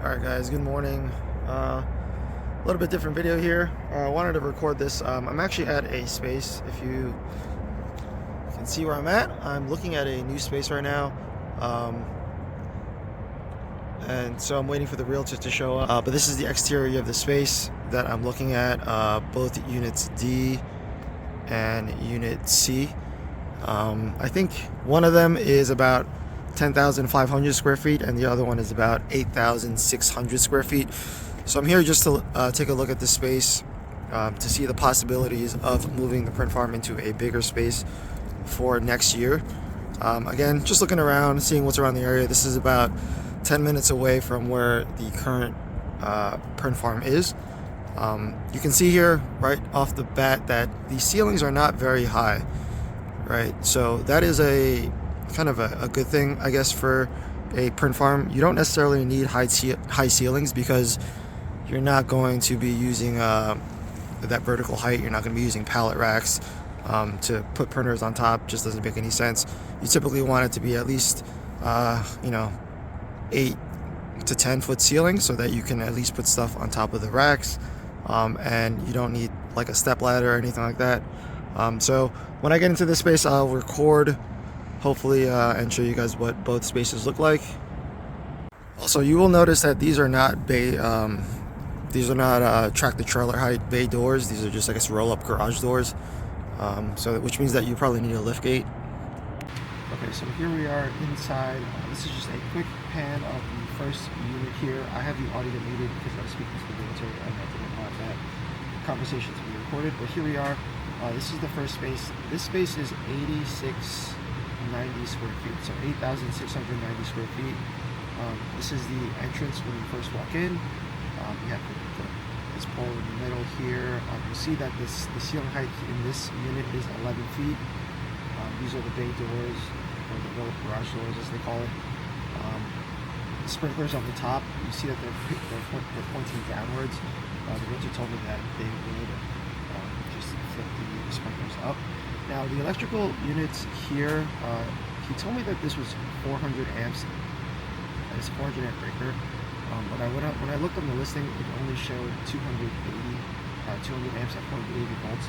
Alright guys, good morning. A little bit different video here. I wanted to record this. I'm actually at a space. If you can see where I'm at, I'm looking at a new space right now. And so I'm waiting for the realtor to show up. But this is the exterior of the space that I'm looking at, both units D and unit C. I think one of them is about 10,500 square feet and the other one is about 8,600 square feet. So I'm here just to take a look at this space to see the possibilities of moving the print farm into a bigger space for next year. Again, just looking around, seeing what's around the area. This is about 10 minutes away from where the current print farm is. You can see here right off the bat that the ceilings are not very high, right? So that is a kind of a good thing, I guess, for a print farm. You don't necessarily need high ceilings because you're not going to be using that vertical height. You're not going to be using pallet racks to put printers on top. Just doesn't make any sense. You typically want it to be at least 8 to 10 foot ceiling so that you can at least put stuff on top of the racks, and you don't need like a step ladder or anything like that. So when I get into this space, I'll record hopefully and show you guys what both spaces look like. Also, you will notice that these are not tractor trailer height bay doors. These are just, I guess, roll-up garage doors. Which means that you probably need a lift gate. Okay, so here we are inside. This is just a quick pan of the first unit here. I have the audio muted because I was speaking to the realtor and I didn't want that conversation to be recorded. But here we are. This is the first space. This space is 8,690 square feet, so 8,690 square feet. This is the entrance when you first walk in. You have this pole in the middle here. You see that the ceiling height in this unit is 11 feet. These are the bay doors, or the roll-up garage doors as they call it. The sprinklers on the top, you see that they're pointing downwards. The realtor told me that they would just flip the sprinklers up. Now the electrical units here, he told me that this was 400 amps. It's a 400 amp breaker. But when I looked on the listing, it only showed 200 amps at 480 volts.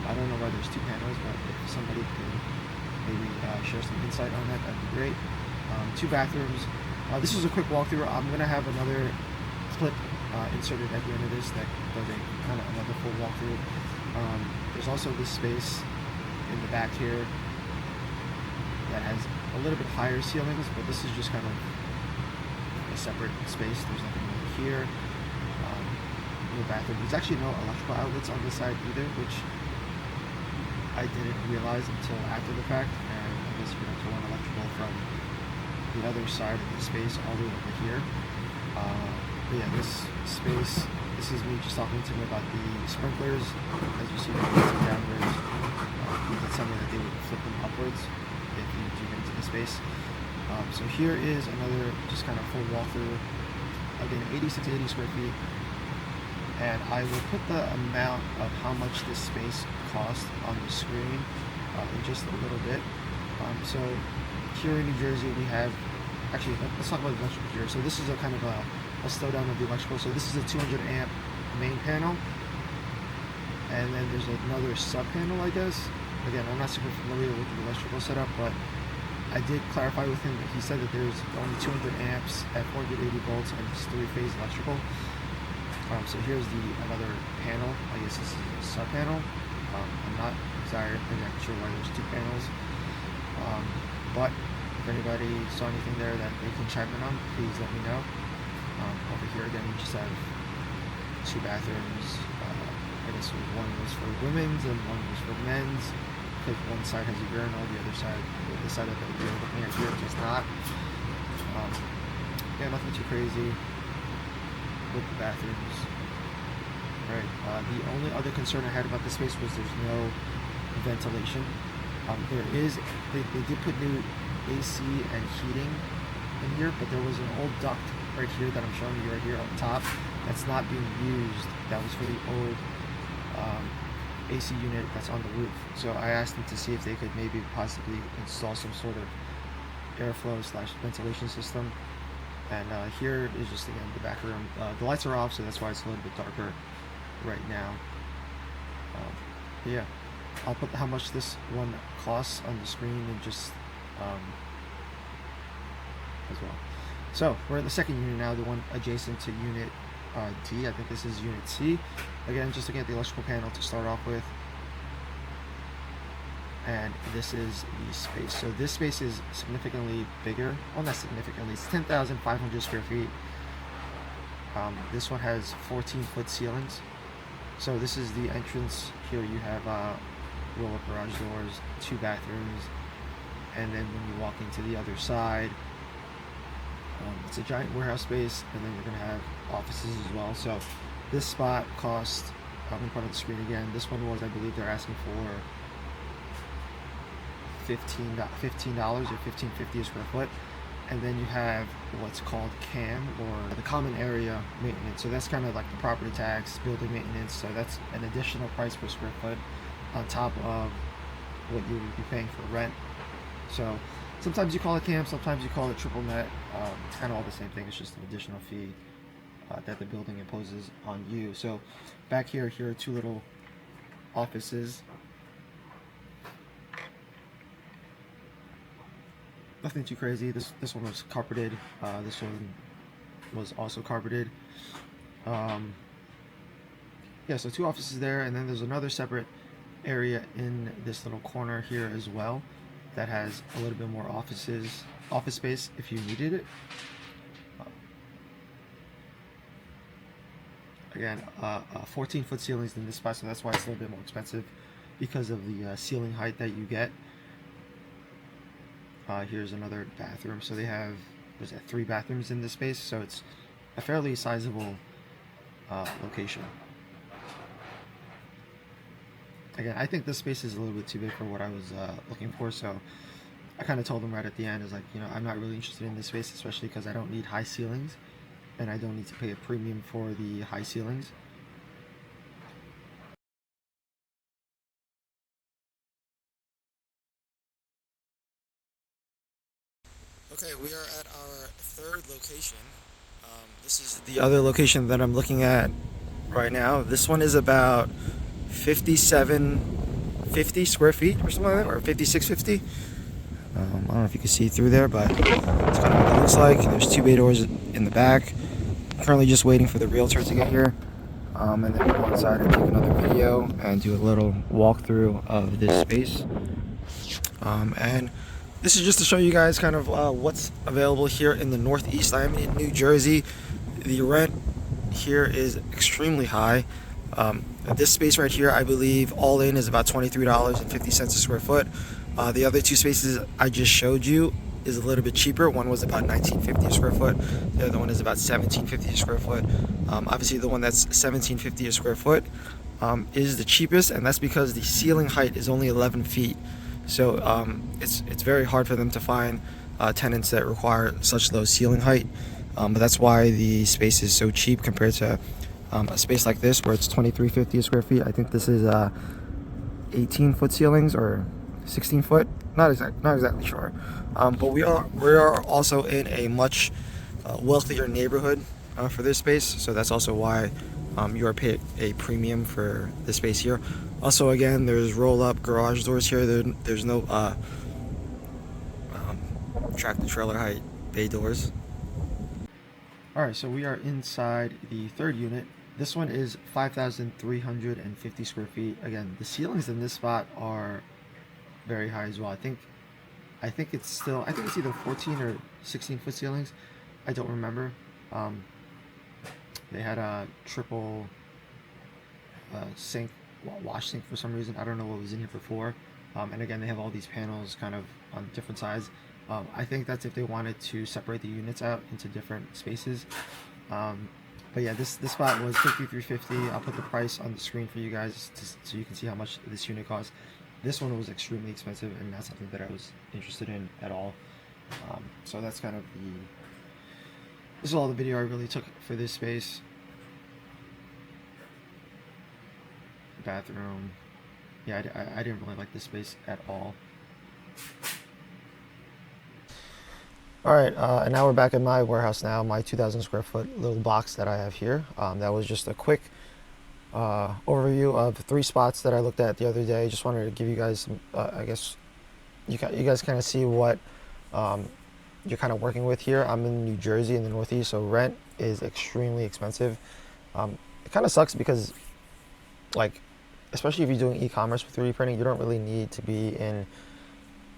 I don't know why there's two panels, but if somebody could maybe share some insight on that, that'd be great. Two bathrooms. This is a quick walkthrough. I'm going to have another clip inserted at the end of this that does a kind of another full walkthrough. There's also this space in the back here that has a little bit higher ceilings, but this is just kind of a separate space. There's nothing over here. No bathroom. There's actually no electrical outlets on this side either, which I didn't realize until after the fact. And I guess you're going to run electrical from the other side of the space all the way over here. But yeah, this space, this is me just talking to him about the sprinklers. As you see, they're downwards. He did tell me that they would flip them upwards if you do get into the space. So here is another just kind of full walkthrough. Again, 8680 square feet. And I will put the amount of how much this space cost on the screen in just a little bit. So here in New Jersey we have, actually let's talk about the electrical here. So this is a kind of a slow down of the electrical. So this is a 200 amp main panel. And then there's another sub panel, I guess. Again, I'm not super familiar with the electrical setup, but I did clarify with him that he said that there's only 200 amps at 480 volts and it's 3-phase electrical. So here's another panel. I guess this is a sub panel. I'm not exactly sure why there's two panels. But if anybody saw anything there that they can chime in on, please let me know. Over here again, we just have two bathrooms. I guess one was for women's and one was for men's. Because one side has a urinal, the other side, the side of the urinal looking at here does not. Yeah, nothing too crazy with the bathrooms. Right. The only other concern I had about this space was there's no ventilation. They did put new AC and heating in here, but there was an old duct right here that I'm showing you right here on top that's not being used. That was for the old AC unit that's on the roof. So I asked them to see if they could maybe possibly install some sort of airflow / ventilation system And here is just again the back room. The lights are off, so that's why it's a little bit darker right now. Yeah, I'll put how much this one costs on the screen and just as well. So we're at the second unit now, the one adjacent to unit D. I think this is unit C. Again, just looking at the electrical panel to start off with. And this is the space. So this space is significantly bigger. Well, not significantly. It's 10,500 square feet. This one has 14-foot ceilings. So this is the entrance. Here you have roll-up garage doors, 2 bathrooms, and then when you walk into the other side, it's a giant warehouse space, and then you're going to have offices as well. So this spot cost, I'm going to put on the screen again, this one was, I believe they're asking for $15 or $15.50 a square foot. And then you have what's called CAM, or the common area maintenance. So that's kind of like the property tax, building maintenance. So that's an additional price per square foot on top of what you would be paying for rent. So sometimes you call it CAM, sometimes you call it triple net. It's kind of all the same thing. It's just an additional fee that the building imposes on you. So back here are 2 little offices. Nothing too crazy. This one was carpeted. This one was also carpeted. Yeah, so 2 offices there, and then there's another separate area in this little corner here as well that has a little bit more office space if you needed it. Again, 14-foot ceilings in this spot, so that's why it's a little bit more expensive because of the ceiling height that you get. Here's another bathroom. So they have, was that 3 bathrooms in this space, so it's a fairly sizable location. Again, I think this space is a little bit too big for what I was looking for, so I kind of told them right at the end, is like, you know, I'm not really interested in this space, especially because I don't need high ceilings, and I don't need to pay a premium for the high ceilings. Okay, we are at our 3rd location. This is the other location that I'm looking at right now. This one is about 5750 square feet or something like that, or 5650. I don't know if you can see through there, but it's kind of what it looks like. There's 2 bay doors in the back. I'm currently just waiting for the realtor to get here. And then we'll go inside and take another video and do a little walkthrough of this space. And this is just to show you guys kind of what's available here in the Northeast. I am in New Jersey. The rent here is extremely high. This space right here, I believe, all in is about $23.50 a square foot. The other 2 spaces I just showed you is a little bit cheaper. One was about $19.50 a square foot. The other one is about $17.50 a square foot. Obviously, the one that's $17.50 a square foot is the cheapest, and that's because the ceiling height is only 11 feet. So it's very hard for them to find tenants that require such low ceiling height. But that's why the space is so cheap compared to a space like this where it's $23.50 a square feet. I think this is 18-foot ceilings or 16-foot. Not exactly sure. But we are also in a much wealthier neighborhood for this space. So that's also why you are paid a premium for the space here. Also, again, there's roll-up garage doors here. There's no tractor-trailer height bay doors. Alright, so we are inside the 3rd unit. This one is 5,350 square feet. Again, the ceilings in this spot are very high as well. I think it's either 14 or 16-foot ceilings. I don't remember. They had a triple sink, wash sink for some reason. I don't know what was in here before. And again, they have all these panels kind of on different sides. I think that's if they wanted to separate the units out into different spaces. But yeah, this spot was $53.50. I'll put the price on the screen for you guys so you can see how much this unit costs. This one was extremely expensive and not something that I was interested in at all. So that's kind of this is all the video I really took for this space. Bathroom. Yeah, I didn't really like this space at all. All right, and now we're back at my warehouse now, my 2,000 square foot little box that I have here. That was just a quick overview of 3 spots that I looked at the other day. Just wanted to give you guys some, I guess, you guys kind of see what um, you're kind of working with here. I'm in New Jersey in the Northeast, so rent is extremely expensive. It kind of sucks because, like, especially if you're doing e-commerce with 3D printing, you don't really need to be in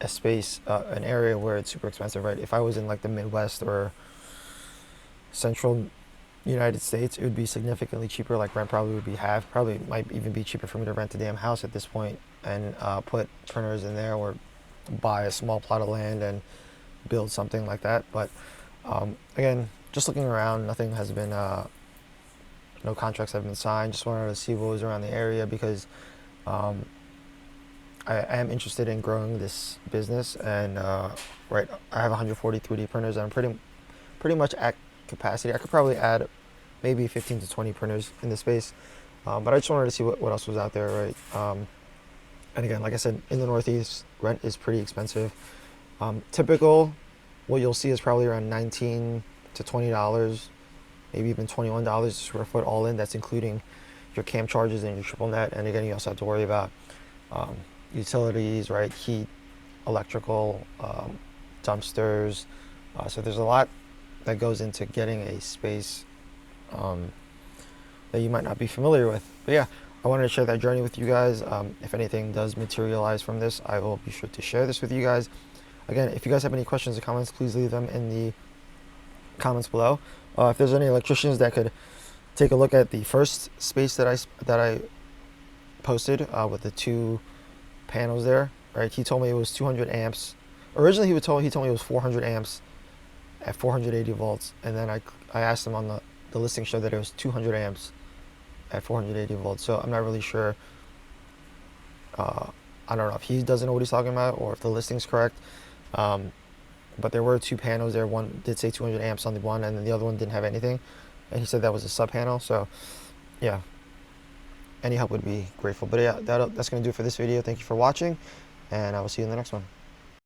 a space, an area where it's super expensive, right? If I was in like the Midwest or Central United States, it would be significantly cheaper. Like rent probably would be half. Probably might even be cheaper for me to rent a damn house at this point and put printers in there, or buy a small plot of land and build something like that. But again, just looking around, nothing has been, no contracts have been signed. Just wanted to see what was around the area because um, I am interested in growing this business, and right, I have 140 3D printers, and I'm pretty much at capacity. I could probably add maybe 15 to 20 printers in the space, but I just wanted to see what else was out there, right? And again, like I said, in the Northeast, rent is pretty expensive. Typical, what you'll see is probably around 19 to $20, maybe even $21 a square foot all in. That's including your cam charges and your triple net. And again, you also have to worry about um, utilities, right? Heat, electrical, dumpsters. So there's a lot that goes into getting a space um, that you might not be familiar with. But yeah, I wanted to share that journey with you guys. If anything does materialize from this, I will be sure to share this with you guys. Again, if you guys have any questions or comments, please leave them in the comments below. If there's any electricians that could take a look at the first space that I posted with the 2 panels there, right? He told me it was 200 amps. Originally, he told me it was 400 amps at 480 volts, and then I asked him on the listing show that it was 200 amps at 480 volts. So I'm not really sure. I don't know if he doesn't know what he's talking about or if the listing's correct. But there were 2 panels there. One did say 200 amps on the one, and then the other one didn't have anything. And he said that was a sub panel. So yeah, any help would be grateful. But yeah, that's going to do it for this video. Thank you for watching, and I will see you in the next one.